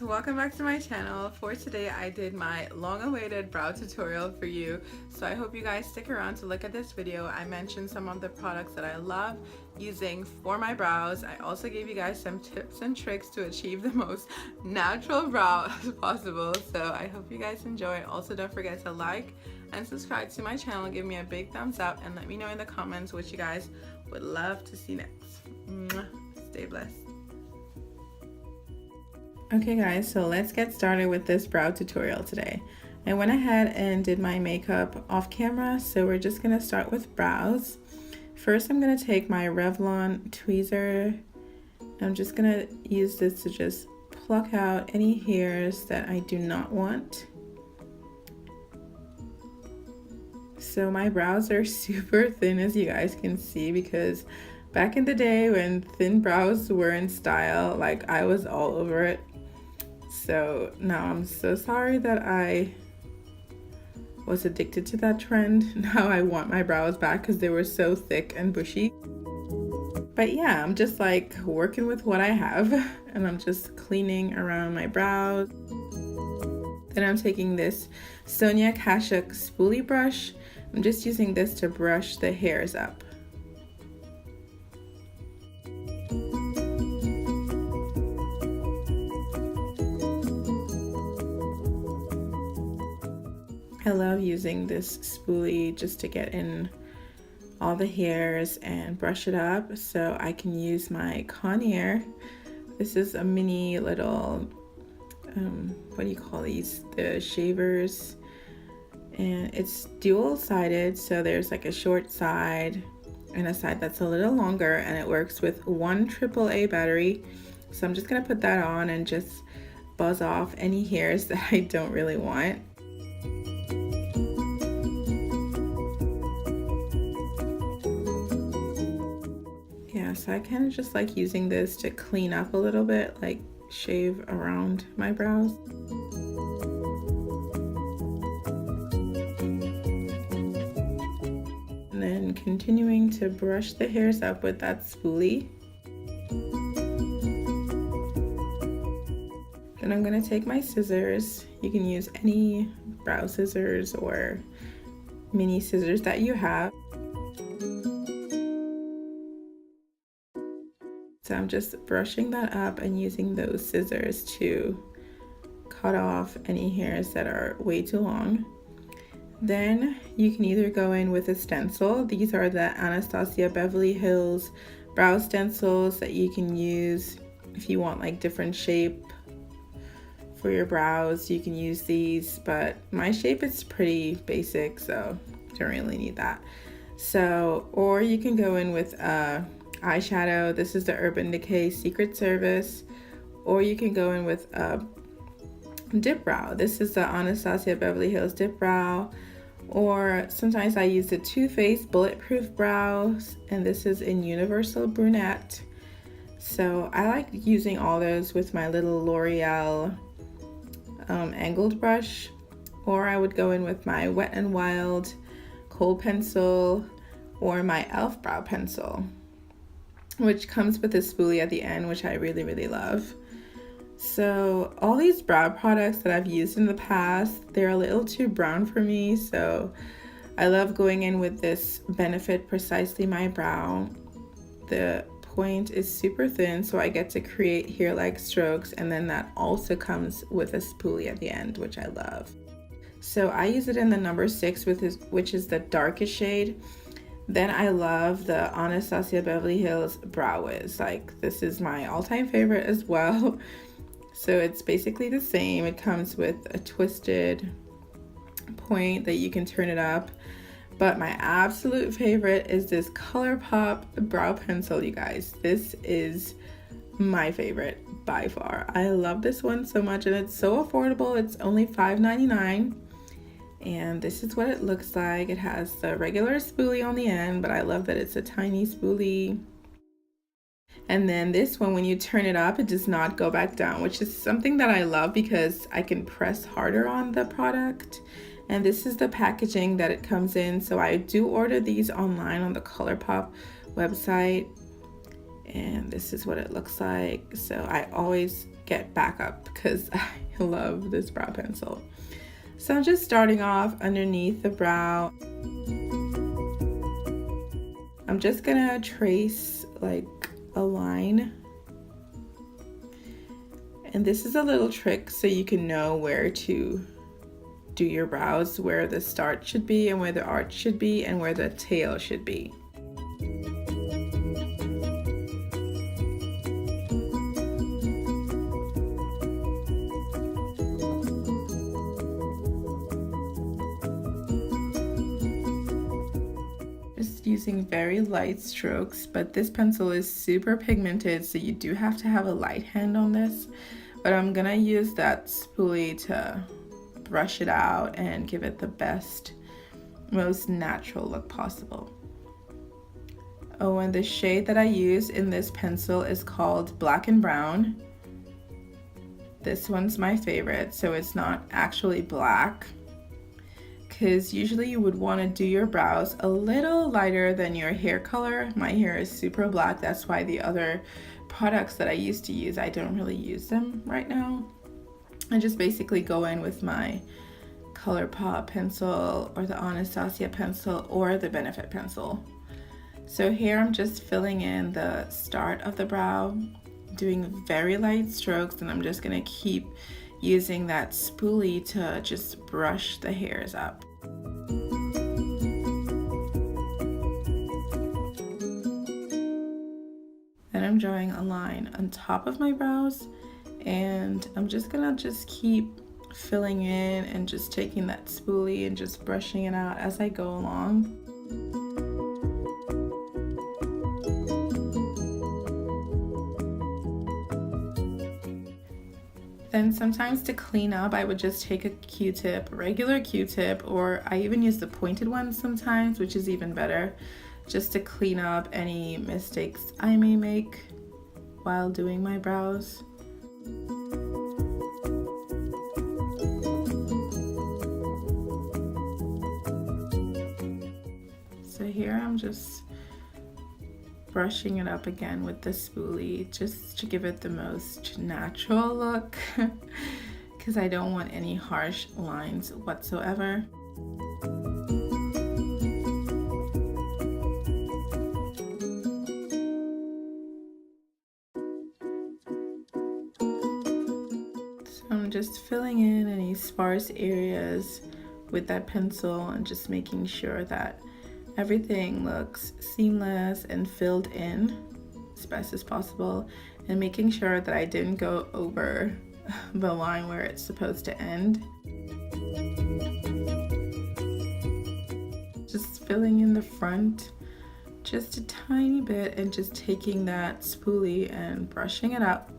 welcome back to my channel. For today I did my long-awaited brow tutorial for you, so I hope you guys stick around to look at this video. I mentioned some of the products that I love using for my brows. I also gave you guys some tips and tricks to achieve the most natural brow as possible, so I hope you guys enjoy. Also, don't forget to like and subscribe to my channel, give me a big thumbs up, and let me know in the comments what you guys would love to see next. Stay blessed. Okay guys, so let's get started with this brow tutorial today. I went ahead and did my makeup off camera, so we're just gonna start with brows. First, I'm gonna take my Revlon tweezer. I'm just gonna use this to just pluck out any hairs that I do not want. So my brows are super thin, as you guys can see, because back in the day when thin brows were in style, like, I was all over it. So now I'm so sorry that I was addicted to that trend. Now I want my brows back because they were so thick and bushy. But yeah, I'm just like working with what I have, and I'm just cleaning around my brows. Then I'm taking this Sonia kashuk spoolie brush. I'm just using this to brush the hairs up. I love using this spoolie just to get in all the hairs and brush it up, so I can use my conure. This is a mini little, what do you call these? The shavers. And it's dual-sided, so there's like a short side and a side that's a little longer, and it works with one AAA battery. So I'm just gonna put that on and just buzz off any hairs that I don't really want. Yeah, so I kind of just like using this to clean up a little bit, like shave around my brows. And then continuing to brush the hairs up with that spoolie. Then I'm gonna take my scissors. You can use any brow scissors or mini scissors that you have. So I'm just brushing that up and using those scissors to cut off any hairs that are way too long. Then you can either go in with a stencil. These are the Anastasia Beverly Hills brow stencils that you can use if you want like different shape for your brows. You can use these, but my shape is pretty basic, so don't really need that. So, or you can go in with eyeshadow. This is the Urban Decay Secret Service, or you can go in with a dip brow. This is the Anastasia Beverly Hills dip brow, or sometimes I use the Too Faced bulletproof brows, and this is in universal brunette. So I like using all those with my little L'Oreal angled brush, or I would go in with my Wet n Wild kohl pencil or my e.l.f. brow pencil, which comes with a spoolie at the end, which I really love. So all these brow products that I've used in the past, they're a little too brown for me, so I love going in with this Benefit Precisely My Brow. The point is super thin, so I get to create hair-like strokes, and then that also comes with a spoolie at the end, which I love. So I use it in the number 6, which is the darkest shade. Then I love the Anastasia Beverly Hills Brow Wiz. Like, this is my all-time favorite as well. So it's basically the same. It comes with a twisted point that you can turn it up. But my absolute favorite is this ColourPop brow pencil, you guys. This is my favorite by far. I love this one so much, and it's so affordable. It's only $5.99. And this is what it looks like. It has the regular spoolie on the end, but I love that it's a tiny spoolie. And then this one, when you turn it up, it does not go back down, which is something that I love because I can press harder on the product. And this is the packaging that it comes in. So I do order these online on the ColourPop website. And this is what it looks like. So I always get backup because I love this brow pencil. So I'm just starting off underneath the brow. I'm just gonna trace like a line. And this is a little trick so you can know where to do your brows, where the start should be and where the arch should be and where the tail should be. Using very light strokes, but this pencil is super pigmented, so you do have to have a light hand on this. But I'm gonna use that spoolie to brush it out and give it the best, most natural look possible. Oh, and the shade that I use in this pencil is called Black and Brown. This one's my favorite, so it's not actually black, because usually you would want to do your brows a little lighter than your hair color. My hair is super black, that's why the other products that I used to use, I don't really use them right now. I just basically go in with my ColourPop pencil or the Anastasia pencil or the Benefit pencil. So here I'm just filling in the start of the brow, doing very light strokes, and I'm just gonna keep using that spoolie to just brush the hairs up. Then I'm drawing a line on top of my brows, and I'm just gonna keep filling in and just taking that spoolie and just brushing it out as I go along. Then sometimes to clean up, I would just take a Q-tip, regular Q-tip, or I even use the pointed ones sometimes, which is even better, just to clean up any mistakes I may make while doing my brows. So here I'm just brushing it up again with the spoolie just to give it the most natural look because I don't want any harsh lines whatsoever. So I'm just filling in any sparse areas with that pencil and just making sure that everything looks seamless and filled in as best as possible, and making sure that I didn't go over the line where it's supposed to end. Just filling in the front just a tiny bit and just taking that spoolie and brushing it up.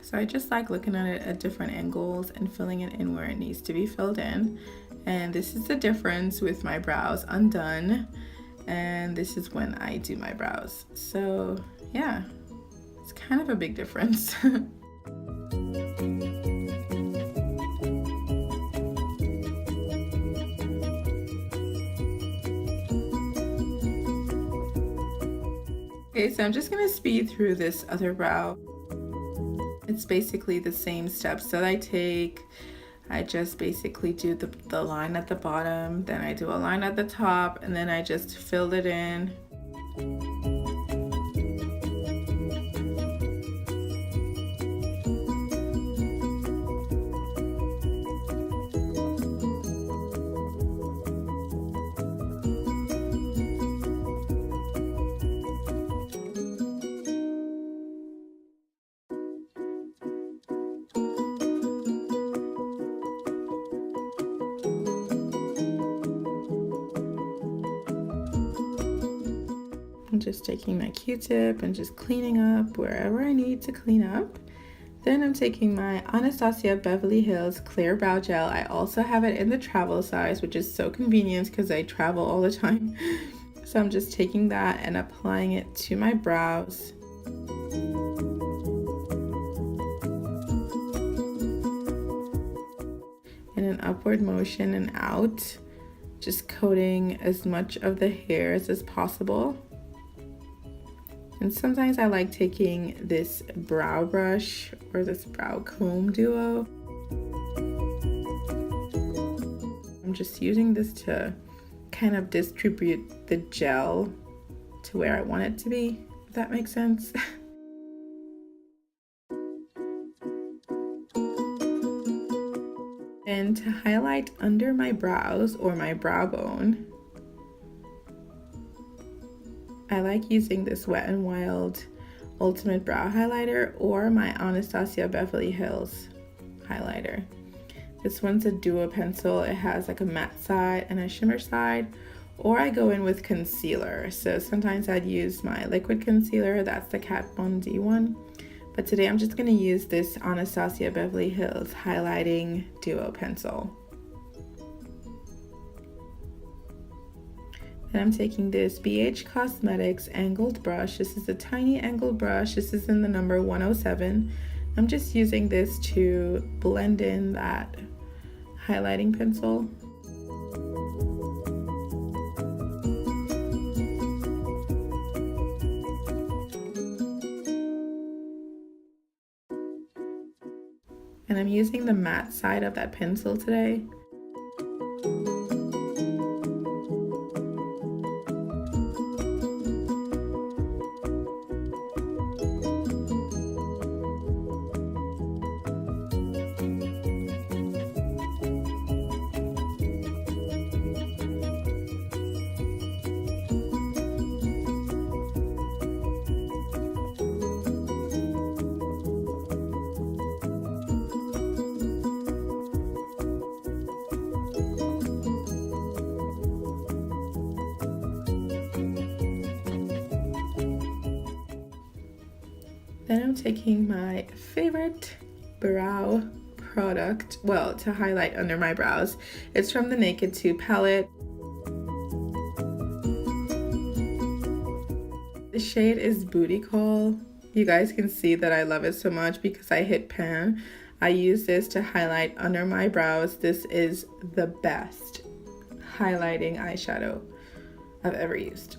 So I just like looking at it at different angles and filling it in where it needs to be filled in. And this is the difference with my brows undone, and this is when I do my brows. So yeah, it's kind of a big difference. Okay, so I'm just gonna speed through this other brow. It's basically the same steps that I take. I just basically do the line at the bottom, then I do a line at the top, and then I just fill it in. I'm just taking my Q-tip and just cleaning up wherever I need to clean up. Then I'm taking my Anastasia Beverly Hills Clear Brow Gel. I also have it in the travel size, which is so convenient because I travel all the time. So I'm just taking that and applying it to my brows. In an upward motion and out, just coating as much of the hairs as possible. And sometimes I like taking this brow brush or this brow comb duo. I'm just using this to kind of distribute the gel to where I want it to be, if that makes sense. And to highlight under my brows or my brow bone, I like using this Wet n Wild Ultimate Brow Highlighter or my Anastasia Beverly Hills highlighter. This one's a duo pencil. It has like a matte side and a shimmer side, or I go in with concealer. So sometimes I'd use my liquid concealer, that's the Kat Von D one. But today I'm just gonna use this Anastasia Beverly Hills highlighting duo pencil. And I'm taking this BH Cosmetics angled brush. This is a tiny angled brush. This is in the number 107. I'm just using this to blend in that highlighting pencil. And I'm using the matte side of that pencil today. Then I'm taking my favorite brow product, well, to highlight under my brows. It's from the Naked 2 palette. The shade is Bootycall. You guys can see that I love it so much because I hit pan. I use this to highlight under my brows. This is the best highlighting eyeshadow I've ever used.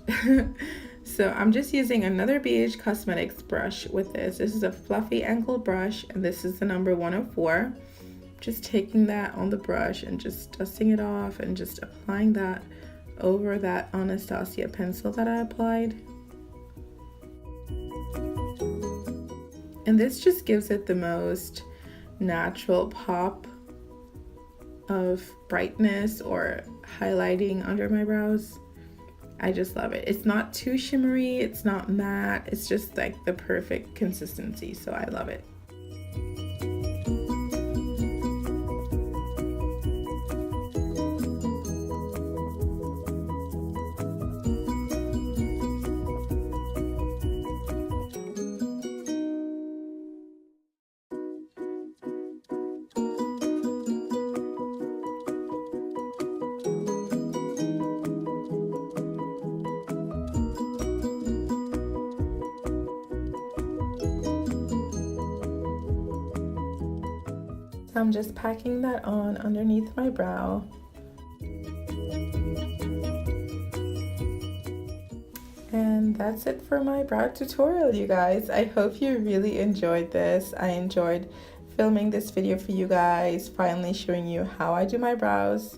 So I'm just using another BH Cosmetics brush with this. This is a fluffy angled brush and this is the number 104. Just taking that on the brush and just dusting it off and just applying that over that Anastasia pencil that I applied. And this just gives it the most natural pop of brightness or highlighting under my brows. I just love it. It's not too shimmery, it's not matte, it's just like the perfect consistency, so I love it. So I'm just packing that on underneath my brow. And that's it for my brow tutorial, you guys. I hope you really enjoyed this. I enjoyed filming this video for you guys, finally showing you how I do my brows.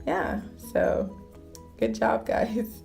Yeah, so good job, guys.